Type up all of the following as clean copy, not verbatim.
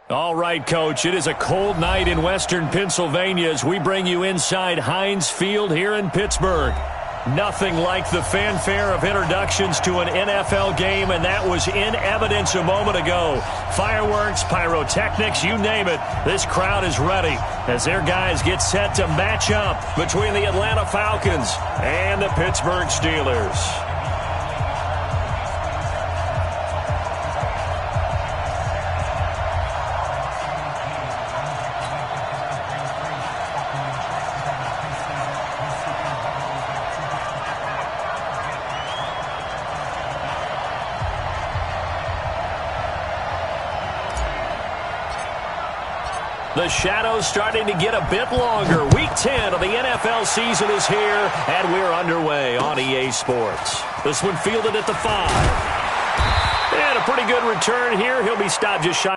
All right, Coach, it is a cold night in western Pennsylvania as we bring you inside Heinz Field here in Pittsburgh. Nothing like the fanfare of introductions to an NFL game, and that was in evidence a moment ago. Fireworks, pyrotechnics, you name it. This crowd is ready as their guys get set to match up between the Atlanta Falcons and the Pittsburgh Steelers. The shadow's starting to get a bit longer. Week 10 of the NFL season is here, and we're underway on EA Sports. This one fielded at the 5. And a pretty good return here. He'll be stopped just shy.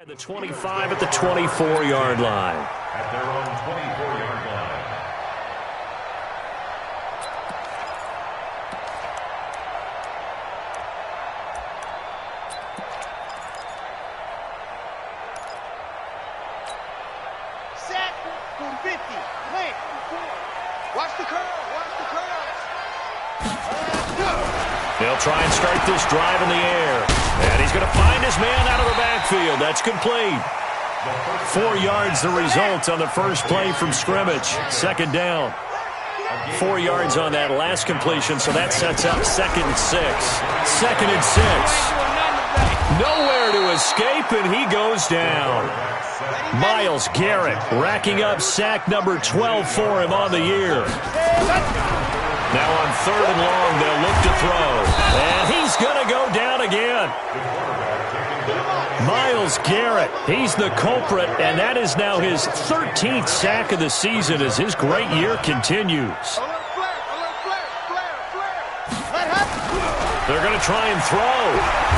The 25 at the 24-yard line. At their own 24-yard line. Set for 50. Play. Watch the curl. Watch the curls. They'll try and start this drive in the air. And he's going to find his man out of the backfield. That's complete. 4 yards the result on the first play from scrimmage. Second down. 4 yards on that last completion, so that sets up 2nd and 6. 2nd and 6. Nowhere to escape, and he goes down. Myles Garrett racking up sack number 12 for him on the year. Now on 3rd and long, they'll look to throw. And he's going to go down again. Myles Garrett, he's the culprit, and that is now his 13th sack of the season as his great year continues. They're going to try and throw.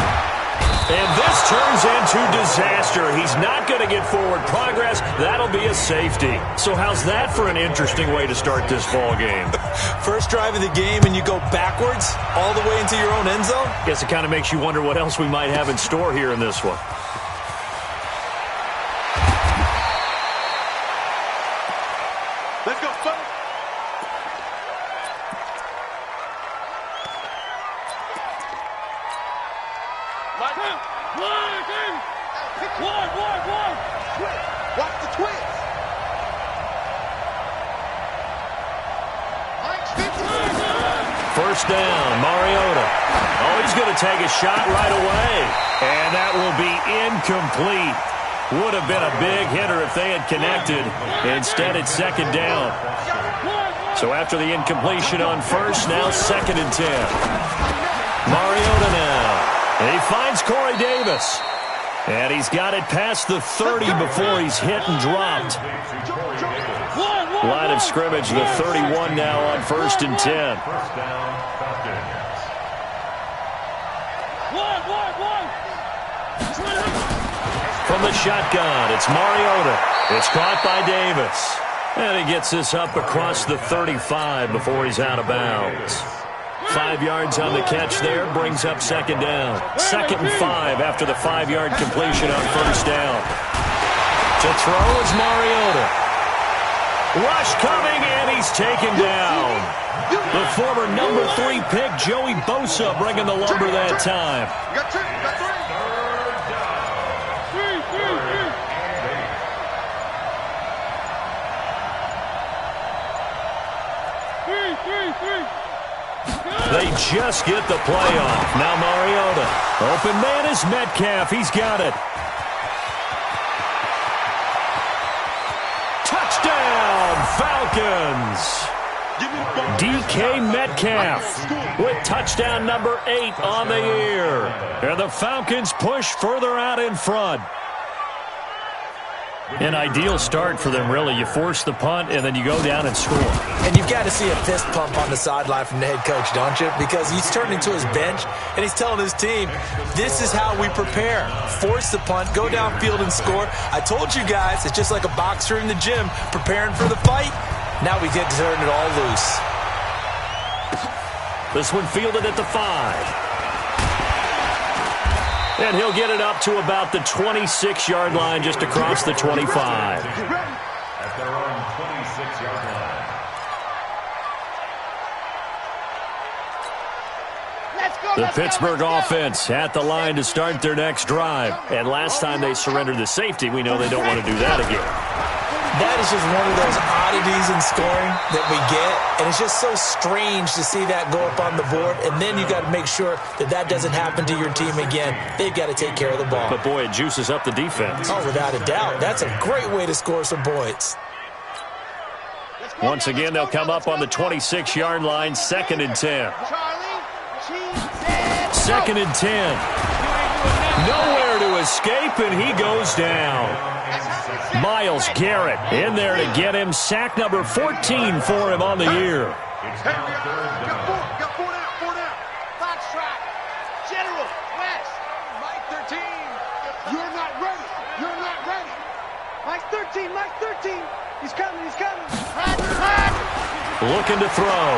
And this turns into disaster. He's not going to get forward progress. That'll be a safety. So how's that for an interesting way to start this ball game? First drive of the game and you go backwards all the way into your own end zone? Guess it kind of makes you wonder what else we might have in store here in this one. Let's go, son. Watch the twist. First down, Mariota. Oh, he's going to take a shot right away. And that will be incomplete. Would have been a big hitter if they had connected. Instead, it's 2nd down. So after the incompletion on first, now 2nd and 10. Mariota now. And he finds Corey Davis. And he's got it past the 30 before he's hit and dropped. Line of scrimmage, the 31 now on 1st and 10. From the shotgun, it's Mariota. It's caught by Davis. And he gets this up across the 35 before he's out of bounds. 5 yards on the catch there, brings up 2nd down. 2nd and 5 after the 5-yard completion on 1st down. To throw is Mariota. Rush coming, and he's taken down. The former number 3 pick, Joey Bosa, bringing the lumber that time. Three. They just get the play off. Now Mariota. Open man is Metcalf. He's got it. Touchdown, Falcons. DK Metcalf with touchdown number 8 on the year. And the Falcons push further out in front. An ideal start for them, really. You force the punt, and then you go down and score. And you've got to see a fist pump on the sideline from the head coach, don't you? Because he's turning to his bench, and he's telling his team, this is how we prepare. Force the punt, go downfield and score. I told you guys, it's just like a boxer in the gym preparing for the fight. Now we get to turn it all loose. This one fielded at the 5. And he'll get it up to about the 26-yard line, just across the 25. At their own 26-yard line. The Pittsburgh offense at the line to start their next drive. And last time they surrendered the safety, we know they don't want to do that again. That is just one of those oddities in scoring that we get, and it's just so strange to see that go up on the board, and then you got to make sure that that doesn't happen to your team again. They've got to take care of the ball. But, boy, it juices up the defense. Oh, without a doubt. That's a great way to score some points. Once again, they'll come up on the 26-yard line, 2nd and 10. 2nd and 10. Nowhere to escape, and he goes down. Myles Garrett in there to get him. Sack number 14 for him on the year. It's now 3rd down. Got 4 down. Fox track. General, West. Mike 13. You're not ready. You're not ready. Mike 13. He's coming. Looking to throw.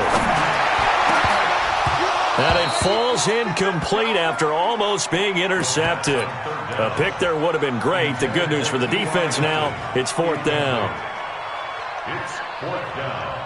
And it falls incomplete after almost being intercepted. A pick there would have been great. The good news for the defense now, it's 4th down. It's 4th down.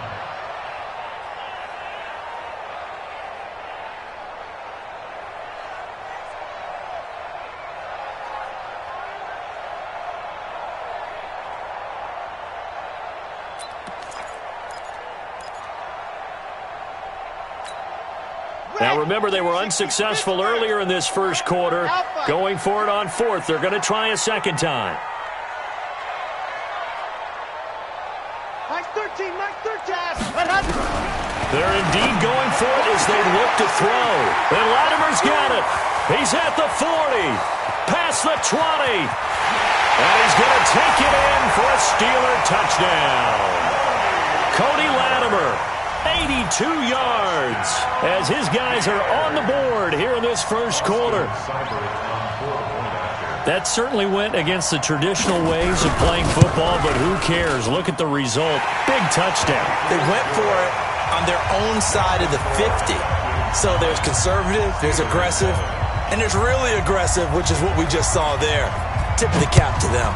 Now, remember, they were unsuccessful earlier in this first quarter. Going for it on 4th. They're going to try a second time. Mike 13. They're indeed going for it as they look to throw. And Latimer's got it. He's at the 40. Past the 20. And he's going to take it in for a Steeler touchdown. Cody Latimer. 82 yards as his guys are on the board here in this first quarter. That certainly went against the traditional ways of playing football, but who cares? Look at the result. Big touchdown. They went for it on their own side of the 50. So there's conservative, there's aggressive, and there's really aggressive, which is what we just saw there. Tip of the cap to them.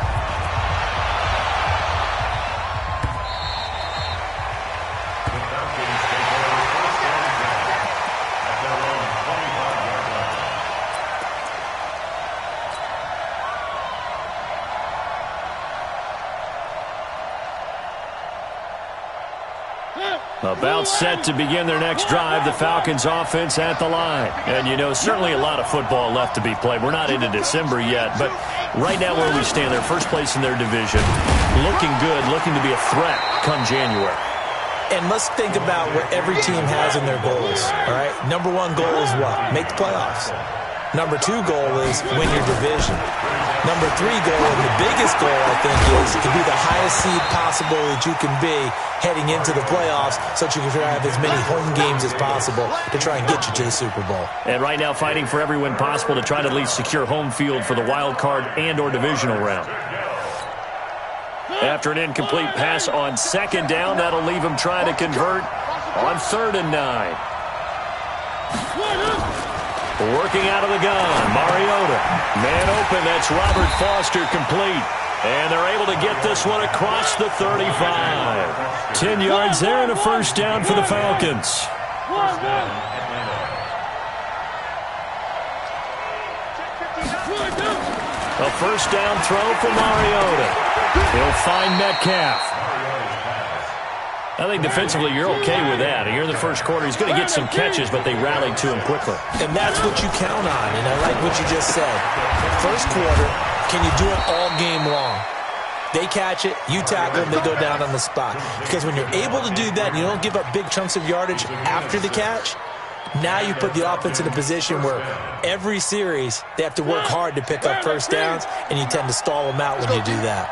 About set to begin their next drive, the Falcons offense at the line. And, you know, certainly a lot of football left to be played. We're not into December yet, but right now where we stand, they're first place in their division. Looking good, looking to be a threat come January. And let's think about what every team has in their goals, all right? Number 1 goal is what? Make the playoffs. Number 2 goal is win your division. Number 3 goal, and the biggest goal, I think, is to be the highest seed possible that you can be heading into the playoffs so that you can have as many home games as possible to try and get you to the Super Bowl. And right now fighting for every win possible to try to at least secure home field for the wild card and or divisional round. After an incomplete pass on 2nd down, that'll leave him trying to convert on 3rd and 9. Working out of the gun, Mariota. Man open, that's Robert Foster complete. And they're able to get this one across the 35. 10 yards there and a first down for the Falcons. A first down throw for Mariota. He'll find Metcalf. I think defensively you're okay with that. Here in the first quarter, he's going to get some catches, but they rallied to him quickly. And that's what you count on, and I like what you just said. First quarter, can you do it all game long? They catch it, you tackle them, they go down on the spot. Because when you're able to do that and you don't give up big chunks of yardage after the catch, now you put the offense in a position where every series they have to work hard to pick up first downs, and you tend to stall them out when you do that.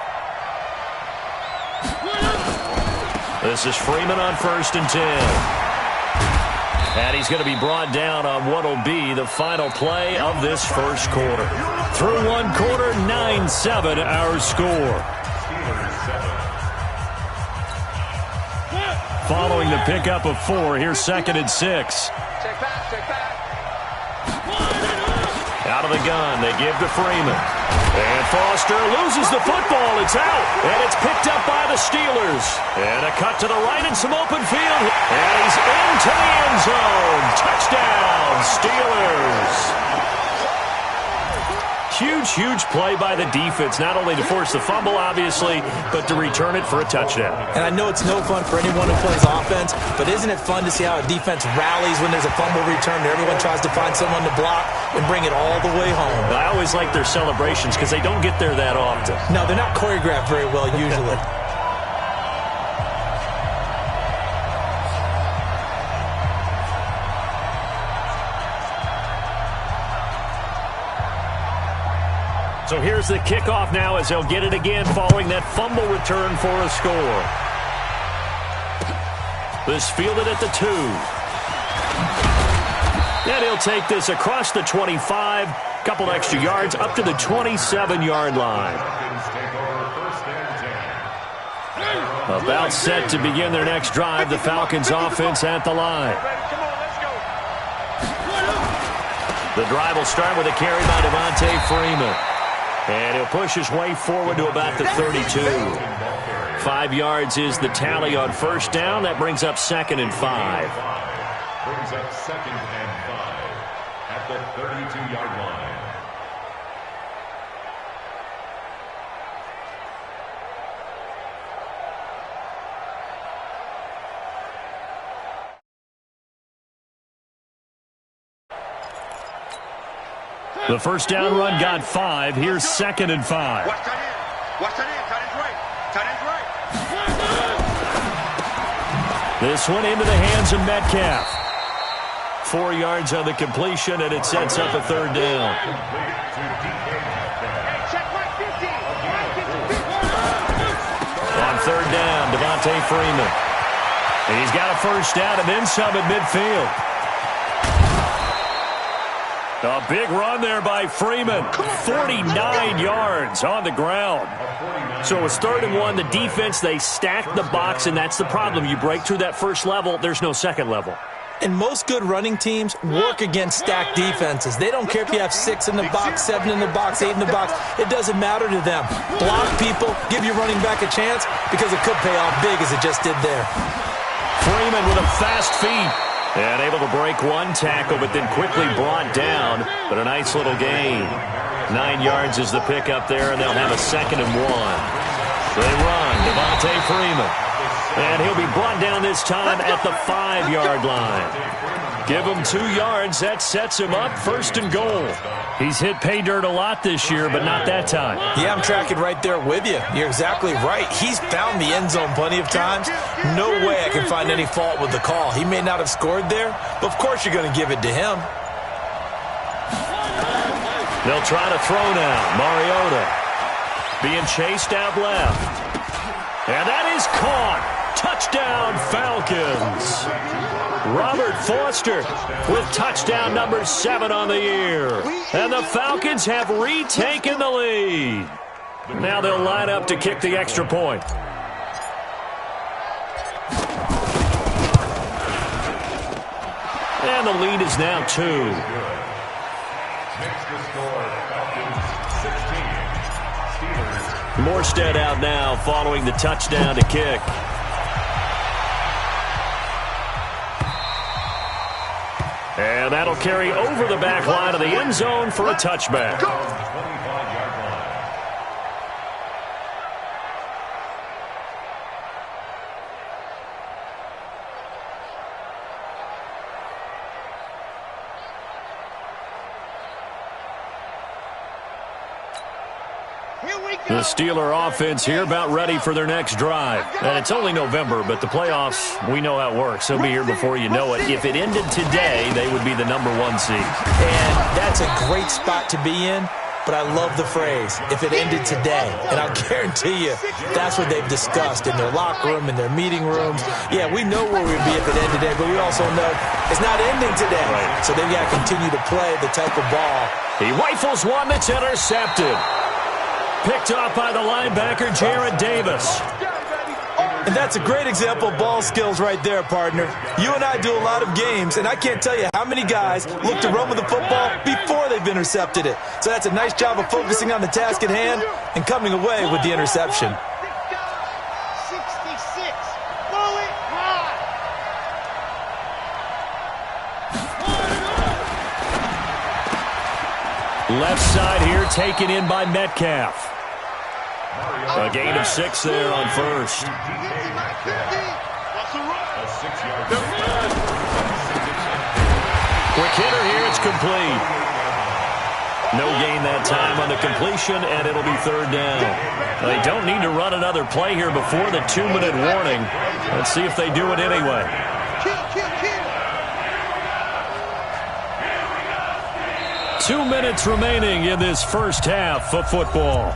This is Freeman on 1st and 10. And he's going to be brought down on what will be the final play of this first quarter. Through one quarter, 9-7 our score. Following the pickup of 4, here's 2nd and 6. Check back. Out of the gun, they give to Freeman. And Foster loses the football. It's out. And it's picked up by the Steelers. And a cut to the right and some open field. And he's into the end zone. Touchdown, Steelers. Huge play by the defense, not only to force the fumble, obviously, but to return it for a touchdown. And I know it's no fun for anyone who plays offense, but isn't it fun to see how a defense rallies when there's a fumble return and everyone tries to find someone to block and bring it all the way home? I always like their celebrations because they don't get there that often. No, they're not choreographed very well usually. So here's the kickoff now as they'll get it again following that fumble return for a score. This fielded at the 2. And he'll take this across the 25, couple extra yards up to the 27-yard line. About set to begin their next drive, the Falcons offense at the line. The drive will start with a carry by Devontae Freeman. And he'll push his way forward to about the 32. 5 yards is the tally on first down. That brings up 2nd and 5. Brings up 2nd and 5 at the 32-yard line. The first down run got 5. Here's 2nd and 5. Watch tight end. Watch tight end. Tight end's right. Tight end's right. This one into the hands of Metcalf. 4 yards on the completion, and it sets up a 3rd down. Hey, check my 50. On 3rd down, Devontae Freeman. And he's got a first down and then some at midfield. A big run there by Freeman. 49 yards on the ground. So it's 3rd and 1. The defense, they stacked the box, and that's the problem. You break through that first level, there's no second level. And most good running teams work against stacked defenses. They don't care if you have 6 in the box, 7 in the box, 8 in the box. It doesn't matter to them. Block people, give your running back a chance because it could pay off big as it just did there. Freeman with a fast feet. And able to break one tackle, but then quickly brought down. But a nice little gain. 9 yards is the pickup there, and they'll have a 2nd and 1. They run, Devontae Freeman. And he'll be brought down this time at the 5-yard line. Give him 2 yards. That sets him up 1st and goal. He's hit pay dirt a lot this year, but not that time. Yeah, I'm tracking right there with you. You're exactly right. He's found the end zone plenty of times. No way I can find any fault with the call. He may not have scored there, but of course you're going to give it to him. They'll try to throw now. Mariota being chased out left. And that is caught. Touchdown, Falcons. Robert Foster with touchdown number 7 on the year. And the Falcons have retaken the lead. Now they'll line up to kick the extra point. And the lead is now 2. Makes the score Falcons 16. Steelers. Morstead out now following the touchdown to kick. And that'll carry over the back line of the end zone for a touchback. The Steeler offense here about ready for their next drive. And it's only November, but the playoffs, we know how it works. They'll be here before you know it. If it ended today, they would be the #1 seed. And that's a great spot to be in, but I love the phrase, if it ended today. And I'll guarantee you, that's what they've discussed in their locker room, in their meeting rooms. Yeah, we know where we'd be if it ended today, but we also know it's not ending today. Right. So they've got to continue to play the type of ball. He rifles one that's intercepted. Picked off by the linebacker, Jarrad Davis. And that's a great example of ball skills right there, partner. You and I do a lot of games, and I can't tell you how many guys look to run with the football before they've intercepted it. So that's a nice job of focusing on the task at hand and coming away with the interception. 66. Bullet high. Left side here taken in by Metcalf. A gain of 6 there on first. A 6-yard Quick hitter here, it's complete. No gain that time on the completion, and it'll be 3rd down. They don't need to run another play here before the 2-minute warning. Let's see if they do it anyway. Kill. 2 minutes remaining in this first half of football.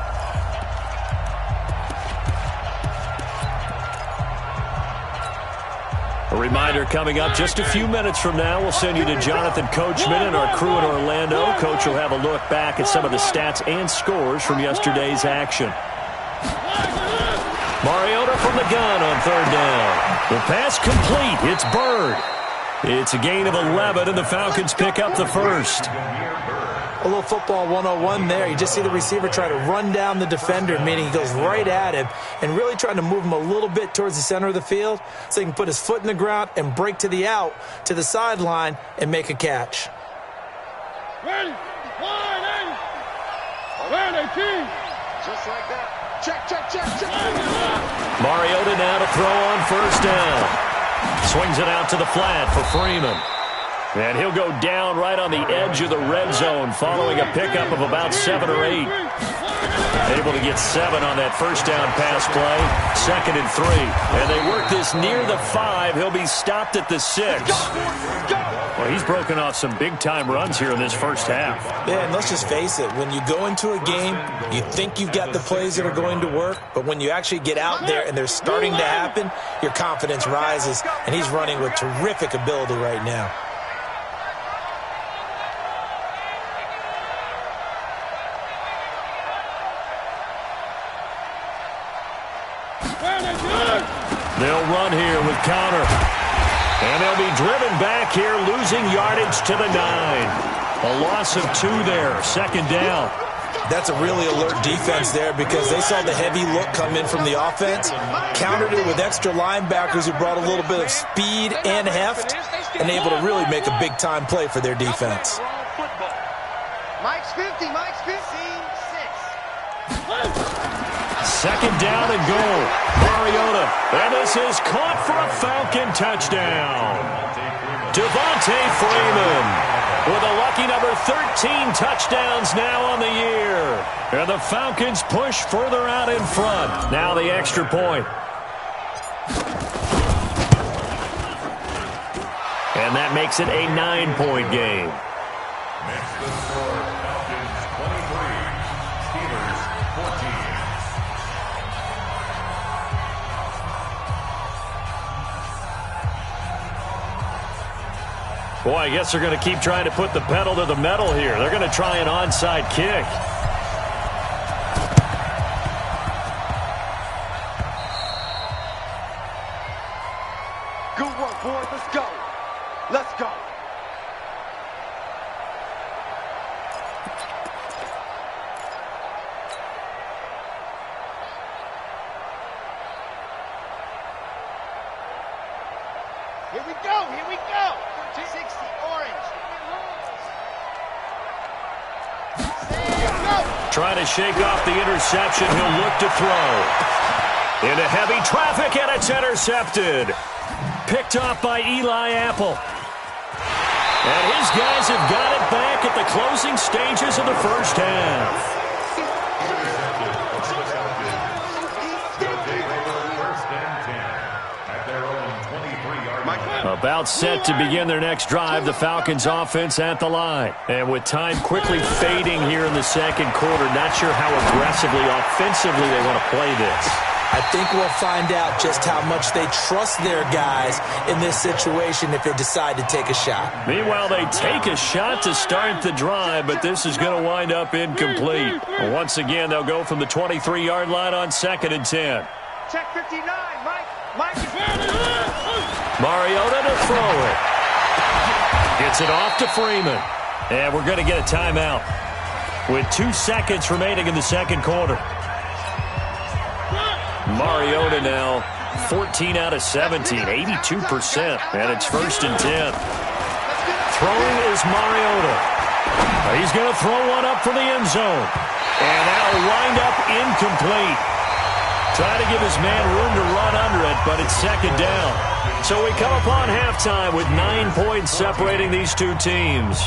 A reminder coming up just a few minutes from now, we'll send you to Jonathan Coachman and our crew in Orlando. Coach will have a look back at some of the stats and scores from yesterday's action. Mariota from the gun on 3rd down. The pass complete. It's Bird. It's a gain of 11, and the Falcons pick up the first. A little football 101 there. You just see the receiver try to run down the defender, meaning he goes right at him and really trying to move him a little bit towards the center of the field so he can put his foot in the ground and break to the out, to the sideline, and make a catch. Ready. 18. Just like that. Check. Mariota now to throw on 1st down. Swings it out to the flat for Freeman. And he'll go down right on the edge of the red zone following a pickup of about 7 or 8. Able to get 7 on that 1st down pass play. 2nd and 3. And they work this near the 5. He'll be stopped at the 6. Well, he's broken off some big-time runs here in this first half. Yeah, and let's just face it. When you go into a game, you think you've got the plays that are going to work, but when you actually get out there and they're starting to happen, your confidence rises, and he's running with terrific ability right now. They'll run here with counter. And they'll be driven back here, losing yardage to the 9. A loss of 2 there, 2nd down. That's a really alert defense there because they saw the heavy look come in from the offense, countered it with extra linebackers who brought a little bit of speed and heft, and able to really make a big-time play for their defense. Mike's 50. 2nd down and goal. Mariota. And this is caught for a Falcon touchdown. Devontae Freeman with a lucky number 13 touchdowns now on the year. And the Falcons push further out in front. Now the extra point. And that makes it a 9-point game. Next to score, Falcons 23, Steelers 14. Boy, I guess they're going to keep trying to put the pedal to the metal here. They're going to try an onside kick. Good work, boys. Let's go. Here we go. 60, orange. Trying to shake off the interception. He'll look to throw. Into heavy traffic, and it's intercepted. Picked off by Eli Apple. And his guys have got it back at the closing stages of the first half. About set to begin their next drive, the Falcons offense at the line. And with time quickly fading here in the second quarter, not sure how aggressively, offensively they want to play this. I think we'll find out just how much they trust their guys in this situation if they decide to take a shot. Meanwhile, they take a shot to start the drive, but this is going to wind up incomplete. Once again, they'll go from the 23-yard line on 2nd and 10. Check 59, Mike is Mariota to throw it. Gets it off to Freeman. And we're going to get a timeout with 2 seconds remaining in the second quarter. Mariota now 14 out of 17, 82%. And it's 1st and 10. Throwing is Mariota. He's going to throw one up for the end zone. And that'll wind up incomplete. Trying to give his man room to run under it, but it's 2nd down. So we come upon halftime with 9 points separating these two teams.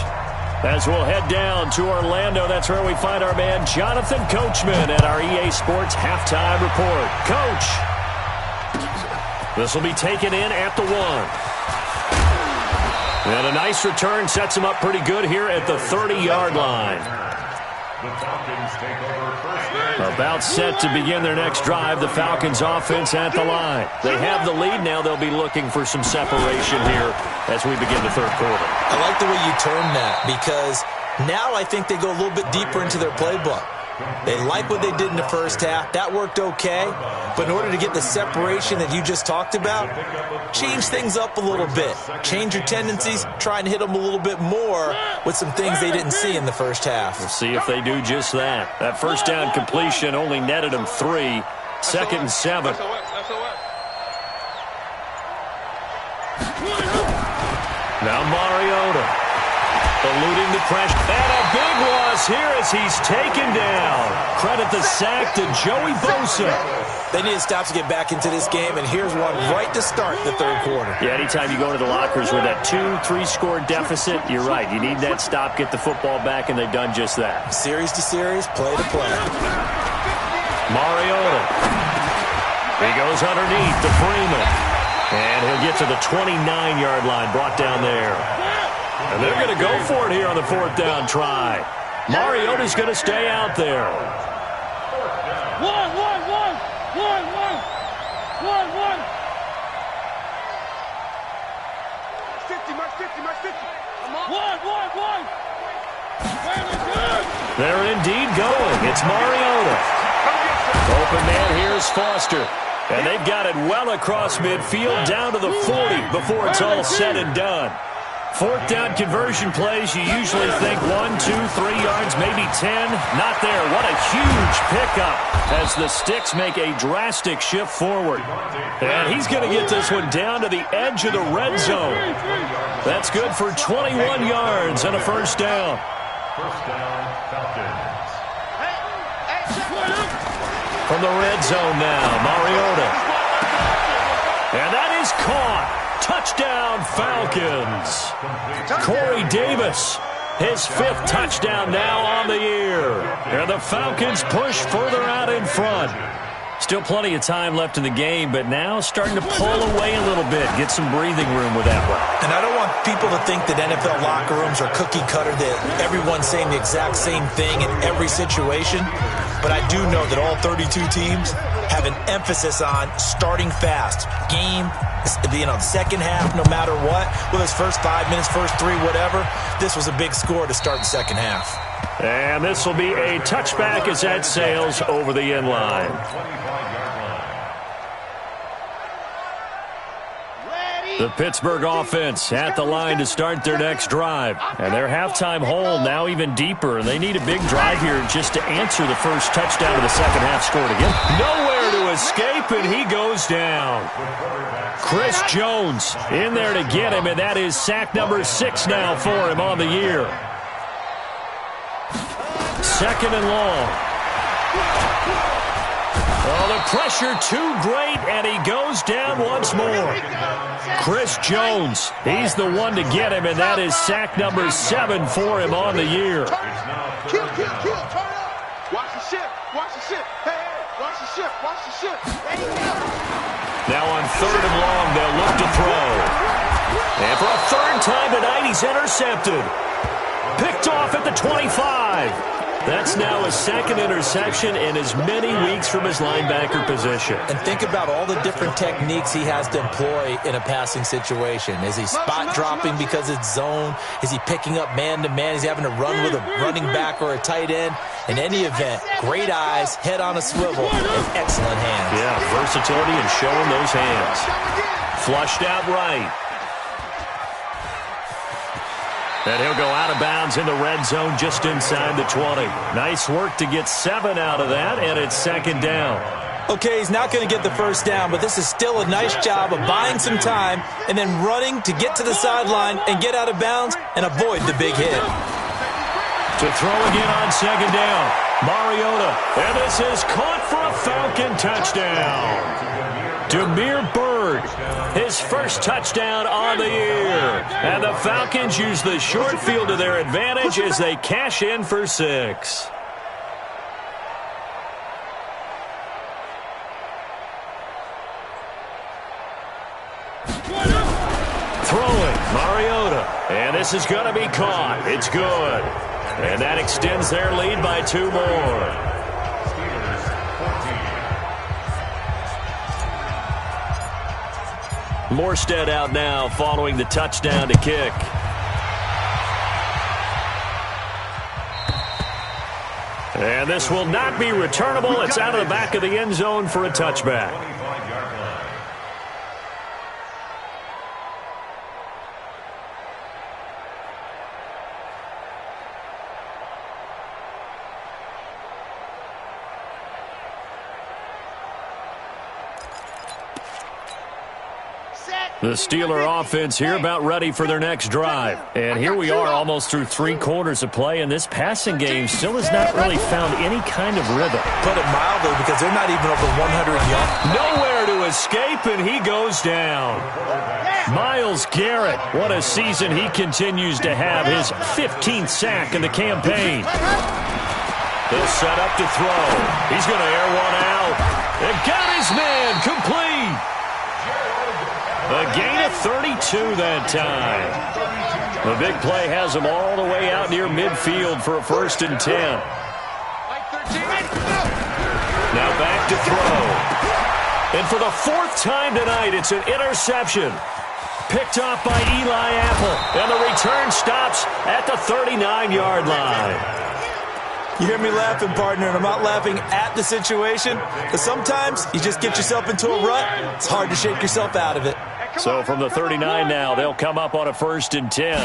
As we'll head down to Orlando, that's where we find our man Jonathan Coachman at our EA Sports Halftime Report. Coach, this will be taken in at the 1. And a nice return sets him up pretty good here at the 30-yard line. The Falcons take over first down. About set to begin their next drive, the Falcons offense at the line. They have the lead now. They'll be looking for some separation here as we begin the third quarter. I like the way you term that because now I think they go a little bit deeper into their playbook. They like what they did in the first half. That worked okay. But in order to get the separation that you just talked about, change things up a little bit. Change your tendencies, try and hit them a little bit more with some things they didn't see in the first half. We'll see if they do just that. That first down completion only netted them 3. 2nd and 7. Now Mariota. Eluding the pressure. And a big loss here as he's taken down. Credit the sack to Joey Bosa. They need to stop to get back into this game, and here's one right to start the third quarter. Yeah, anytime you go into the lockers with that 2-3 score deficit, you're right. You need that stop, get the football back, and they've done just that. Series to series, play to play. Mariota. He goes underneath to Freeman. And he'll get to the 29-yard line, brought down there. And they're going to go for it here on the 4th down try. Mariota's going to stay out there. One. 50. Come on. One. They're indeed going. It's Mariota. Open man here is Foster. And they've got it well across midfield down to the 40 before it's all said and done. 4th down conversion plays, you usually think 1, 2, 3 yards, maybe 10. Not there. What a huge pickup as the Sticks make a drastic shift forward. And he's going to get this one down to the edge of the red zone. That's good for 21 yards and a 1st down. First down, Falcons. From the red zone now, Mariota. And that is caught. Touchdown, Falcons. Corey Davis, his 5th touchdown now on the year. And the Falcons push further out in front. Still plenty of time left in the game, but now starting to pull away a little bit, get some breathing room with that one. And I don't want people to think that NFL locker rooms are cookie cutter, that everyone's saying the exact same thing in every situation. But I do know that all 32 teams have an emphasis on starting fast. Game, the second half, no matter what, whether it's first 5 minutes, first 3, whatever, this was a big score to start the second half. And this will be a touchback as that sails over the end line. The Pittsburgh offense at the line to start their next drive. And their halftime hole now even deeper. They need a big drive here just to answer the first touchdown of the second half scored again. Nowhere to escape, and he goes down. Chris Jones in there to get him, and that is sack number 6 now for him on the year. 2nd and long. Oh, the pressure too great, and he goes down once more. Chris Jones, he's the one to get him, and that is sack number 7 for him on the year. Kill, turn up. Watch the ship. Hey, watch the ship. There you go. Now on 3rd and long, they'll look to throw. And for a third time tonight, he's intercepted. Picked off at the 25. That's now his second interception in as many weeks from his linebacker position. And think about all the different techniques he has to employ in a passing situation. Is he spot dropping because it's zone? Is he picking up man-to-man? Is he having to run with a running back or a tight end? In any event, great eyes, head on a swivel, and excellent hands. Yeah, versatility and showing those hands. Flushed out right. And he'll go out of bounds in the red zone just inside the 20. Nice work to get 7 out of that, and it's second down. Okay, he's not going to get the first down, but this is still a nice job of buying some time and then running to get to the sideline and get out of bounds and avoid the big hit. To throw again on second down, Mariota. And this is caught for a Falcon touchdown. Demir Bird, his first touchdown on the year. And the Falcons use the short field to their advantage as they cash in for 6. Throwing, Mariota. And this is going to be caught. It's good. And that extends their lead by 2 more. Morstead out now following the touchdown to kick. And this will not be returnable. It's out of the back of the end zone for a touchback. The Steeler offense here about ready for their next drive. And here we are almost through 3 quarters of play, and this passing game still has not really found any kind of rhythm. Put it mildly, because they're not even over 100 yards. Nowhere to escape, and he goes down. Myles Garrett, what a season he continues to have. His 15th sack in the campaign. He'll set up to throw. He's going to air one out. And got his man complete. A gain of 32 that time. The big play has him all the way out near midfield for a 1st and 10. Now back to throw. And for the 4th time tonight, it's an interception. Picked off by Eli Apple. And the return stops at the 39-yard line. You hear me laughing, partner, and I'm not laughing at the situation. Because sometimes you just get yourself into a rut. It's hard to shake yourself out of it. So from the 39 now, they'll come up on a 1st and 10.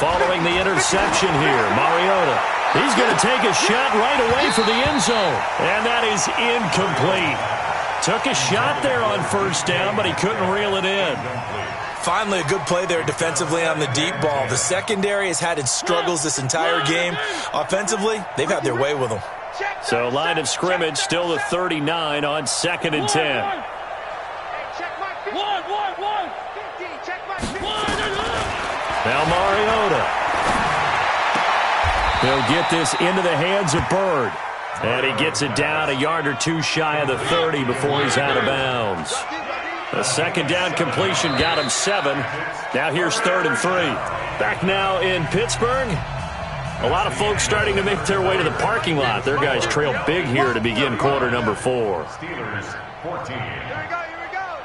Following the interception here, Mariota. He's going to take a shot right away for the end zone. And that is incomplete. Took a shot there on 1st down, but he couldn't reel it in. Finally, a good play there defensively on the deep ball. The secondary has had its struggles this entire game. Offensively, they've had their way with them. So line of scrimmage still the 39 on 2nd and 10. Now Mariota. He'll get this into the hands of Bird. And he gets it down a yard or 2 shy of the 30 before he's out of bounds. The 2nd down completion got him 7. Now here's 3rd and 3. Back now in Pittsburgh. A lot of folks starting to make their way to the parking lot. Their guys trail big here to begin quarter number 4. Steelers 14. Here we go.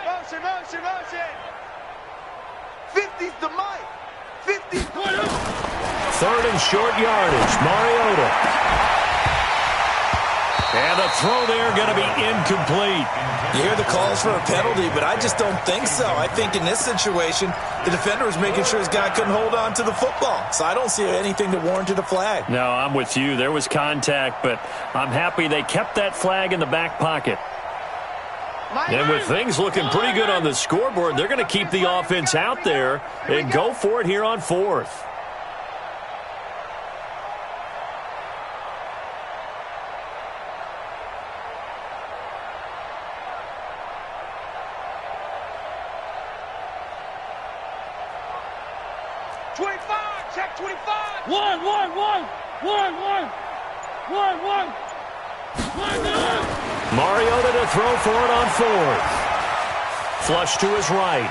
Motion. 50's the mic. 50's the mic. 3rd and short yardage. Mariota. And the throw there going to be incomplete. You hear the calls for a penalty, but I just don't think so. I think in this situation, the defender was making sure his guy couldn't hold on to the football. So I don't see anything that warranted a flag. No, I'm with you. There was contact, but I'm happy they kept that flag in the back pocket. And with things looking pretty good on the scoreboard, they're going to keep the offense out there and go for it here on 4th. Check 25. One. Mariota to throw for it on 4th. Flush to his right.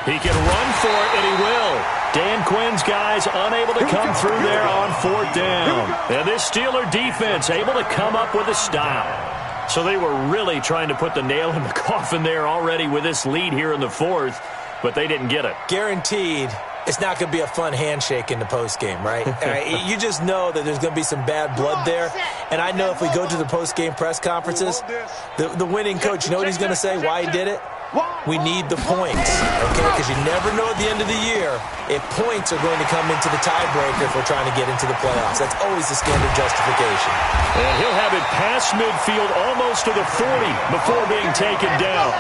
He can run for it, and he will. Dan Quinn's guys unable to come through there on 4th down. And this Steeler defense able to come up with a stop. So they were really trying to put the nail in the coffin there already with this lead here in the 4th, but they didn't get it. Guaranteed it's not going to be a fun handshake in the postgame, right? You just know that there's going to be some bad blood there. And I know if we go to the postgame press conferences, the winning coach, you know what he's going to say, why he did it? We need the points, okay? Because you never know at the end of the year if points are going to come into the tiebreaker if we're trying to get into the playoffs. That's always the standard justification. And he'll have it past midfield almost to the 40 before being taken down.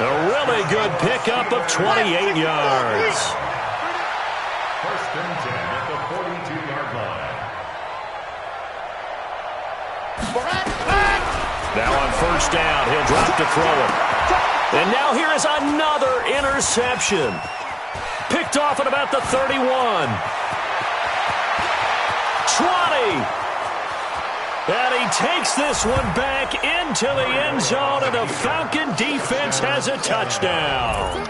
A really good pickup of 28 yards. First and 10 at the 42-yard line. Now on 1st down, he'll drop to throw it. And now here is another interception. Picked off at about the 31. 20. And he takes this one back into the end zone, and the Falcon defense has a touchdown.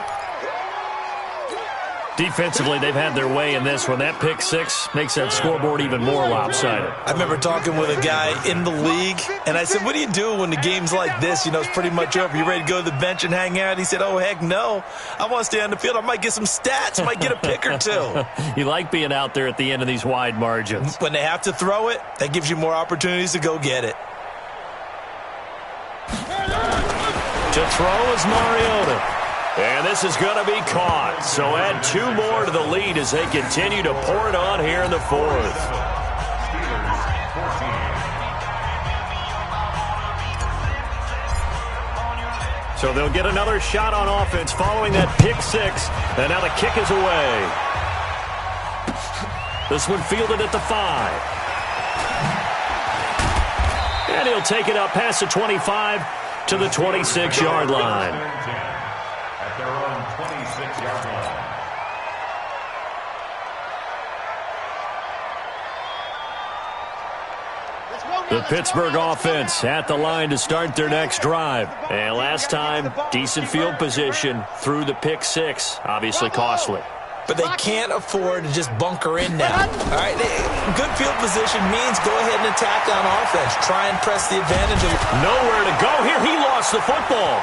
Defensively, they've had their way in this one. That pick six makes that scoreboard even more lopsided. I remember talking with a guy in the league, and I said, what do you do when the game's like this? You know, it's pretty much over. You ready to go to the bench and hang out? He said, oh, heck no. I want to stay on the field. I might get some stats. I might get a pick or two. You like being out there at the end of these wide margins. When they have to throw it, that gives you more opportunities to go get it. To throw is Mariota. And this is going to be caught. So add 2 more to the lead as they continue to pour it on here in the 4th. So they'll get another shot on offense following that pick six. And now the kick is away. This one fielded at the 5. And he'll take it up past the 25 to the 26-yard line. Their own 26-yard line. The Pittsburgh offense at the line to start their next drive. And last time, decent field position through the pick six. Obviously costly. But they can't afford to just bunker in now. All right, good field position means go ahead and attack on offense. Try and press the advantage. Nowhere to go here. He lost the football.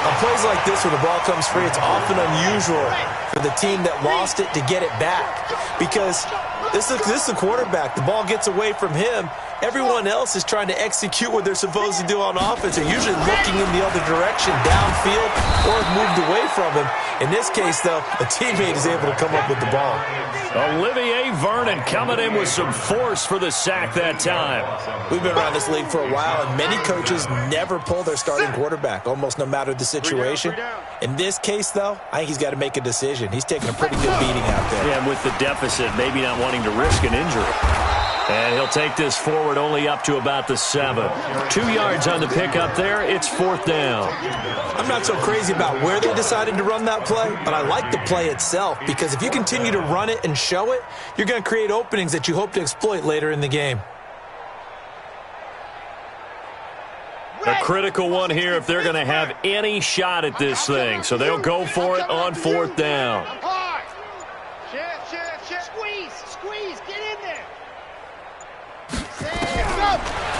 On plays like this where the ball comes free, it's often unusual for the team that lost it to get it back. Because this is the quarterback. The ball gets away from him. Everyone else is trying to execute what they're supposed to do on offense. They're usually looking in the other direction, downfield, or moved away from him. In this case, though, a teammate is able to come up with the ball. Olivier Vernon coming in with some force for the sack that time. We've been around this league for a while, and many coaches never pull their starting quarterback, almost no matter the situation. In this case, though, I think he's got to make a decision. He's taking a pretty good beating out there. Yeah, and with the deficit, maybe not wanting to risk an injury. And he'll take this forward only up to about the 7. 2 yards on the pickup there. It's 4th down. I'm not so crazy about where they decided to run that play, but I like the play itself because if you continue to run it and show it, you're going to create openings that you hope to exploit later in the game. A critical one here if they're going to have any shot at this thing. So they'll go for it on 4th down. Squeeze, get in there.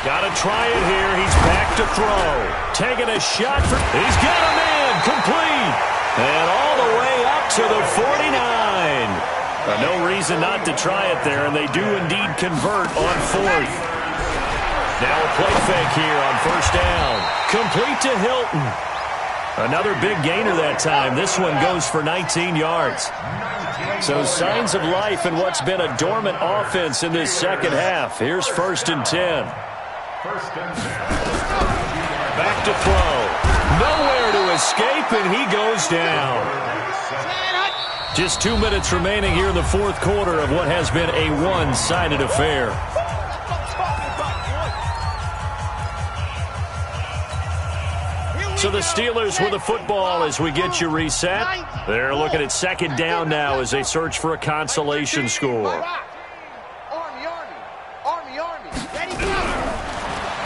Got to try it here. He's back to throw. Taking a shot for... He's got a man complete. And all the way up to the 49. No reason not to try it there, and they do indeed convert on 4th. Now a play fake here on 1st down. Complete to Hilton. Another big gainer that time. This one goes for 19 yards. So signs of life in what's been a dormant offense in this second half. Here's 1st and 10. Back to throw. Nowhere to escape, and he goes down. Just 2 minutes remaining here in the 4th quarter of what has been a one-sided affair. So the Steelers with the football as we get you reset. They're looking at 2nd down now as they search for a consolation score.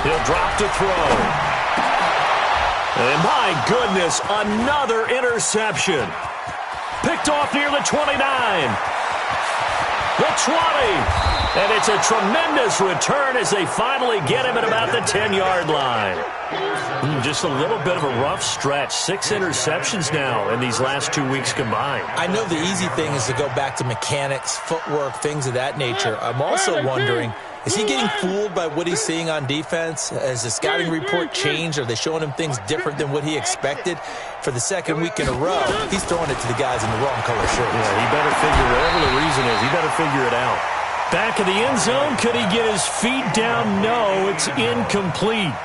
He'll drop to throw. And my goodness, another interception. Picked off near the 29. The 20. And it's a tremendous return as they finally get him at about the 10-yard line. Just a little bit of a rough stretch. 6 interceptions now in these last 2 weeks combined. I know the easy thing is to go back to mechanics, footwork, things of that nature. I'm also wondering, is he getting fooled by what he's seeing on defense? Has the scouting report changed? Are they showing him things different than what he expected? For the second week in a row, he's throwing it to the guys in the wrong color shirts. Yeah, he better figure, whatever the reason is, he better figure it out. Back of the end zone, could he get his feet down? No, it's incomplete.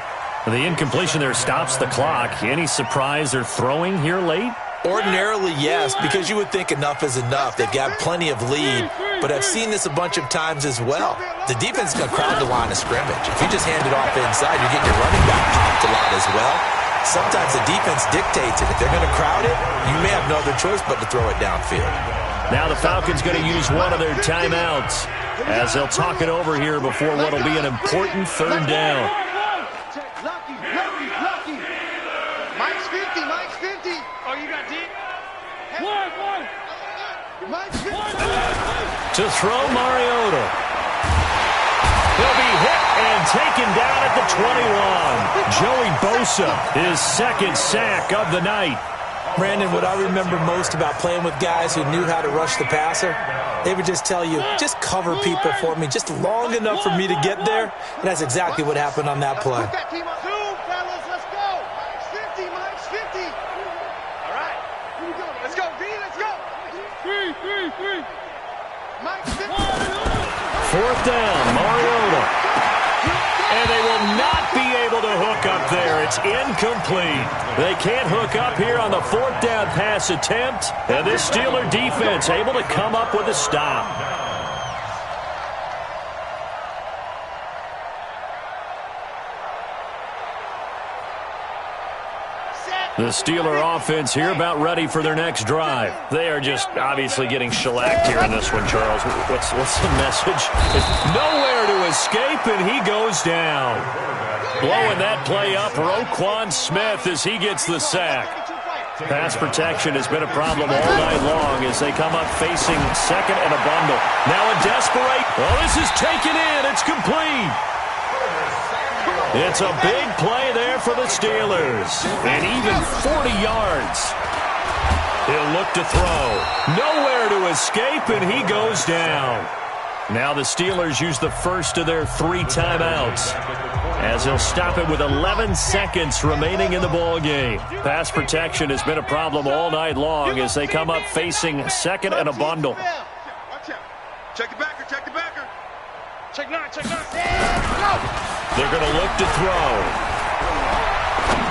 The incompletion there stops the clock. Any surprise they're throwing here late? Ordinarily, yes, because you would think enough is enough. They've got plenty of lead, but I've seen this a bunch of times as well. The defense is going to crowd the line of scrimmage. If you just hand it off inside, you're getting your running back popped a lot as well. Sometimes the defense dictates it. If they're going to crowd it, you may have no other choice but to throw it downfield. Now the Falcons going to use one of their timeouts as they'll talk it over here before what will be an important third down. Lucky. Mike's 50. Oh, you got deep? One. Mike's 50. To throw Mariota. He'll be hit and taken down at the 21. Joey Bosa, his second sack of the night. Brandon, what I remember most about playing with guys who knew how to rush the passer, they would just tell you, just cover people for me, just long enough for me to get there. And that's exactly what happened on that play. Let's go. Mike's 50. All right. Let's go, V. Let's go. Three. Mike's 50. Fourth down, Mariota. And they will not be able to hook up there. It's incomplete. They can't hook up here on the fourth down pass attempt. And this Steeler defense able to come up with a stop. The Steeler offense here about ready for their next drive. They are just obviously getting shellacked here in this one, Charles. What's the message? Nowhere to escape, and he goes down. Blowing that play up, Roquan Smith as he gets the sack. Pass protection has been a problem all night long as they come up facing second and a bundle. Now a desperate. Well, this is taken in. It's complete. It's a big play there for the Steelers. And even 40 yards. He'll look to throw. Nowhere to escape, and he goes down. Now the Steelers use the first of their 3 timeouts as they'll stop it with 11 seconds remaining in the ball game. Pass protection has been a problem all night long as they come up facing second and a bundle. Check the backer. Check nine. They're going to look to throw.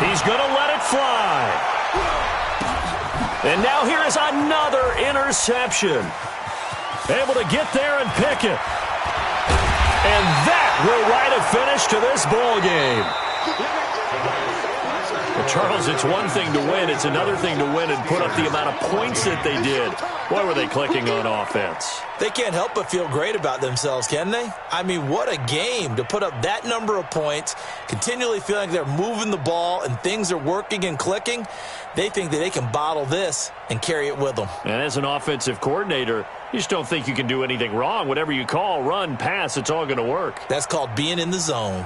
He's going to let it fly. And now here is another interception. Able to get there and pick it. And that will write a finish to this ball game. Well, Charles, it's one thing to win. It's another thing to win and put up the amount of points that they did. Boy, were they clicking on offense. They can't help but feel great about themselves, can they? I mean, what a game to put up that number of points, continually feeling like they're moving the ball and things are working and clicking. They think that they can bottle this and carry it with them. And as an offensive coordinator, you just don't think you can do anything wrong. Whatever you call, run, pass, it's all going to work. That's called being in the zone.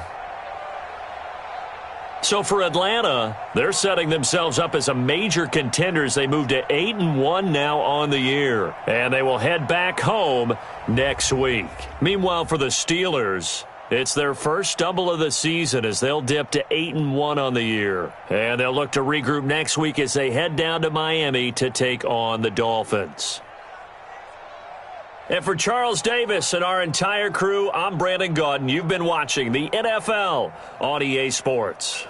So for Atlanta, they're setting themselves up as a major contender as they move to 8-1 now on the year. And they will head back home next week. Meanwhile, for the Steelers, it's their first stumble of the season as they'll dip to 8-1 on the year. And they'll look to regroup next week as they head down to Miami to take on the Dolphins. And for Charles Davis and our entire crew, I'm Brandon Gaudin. You've been watching the NFL on EA Sports.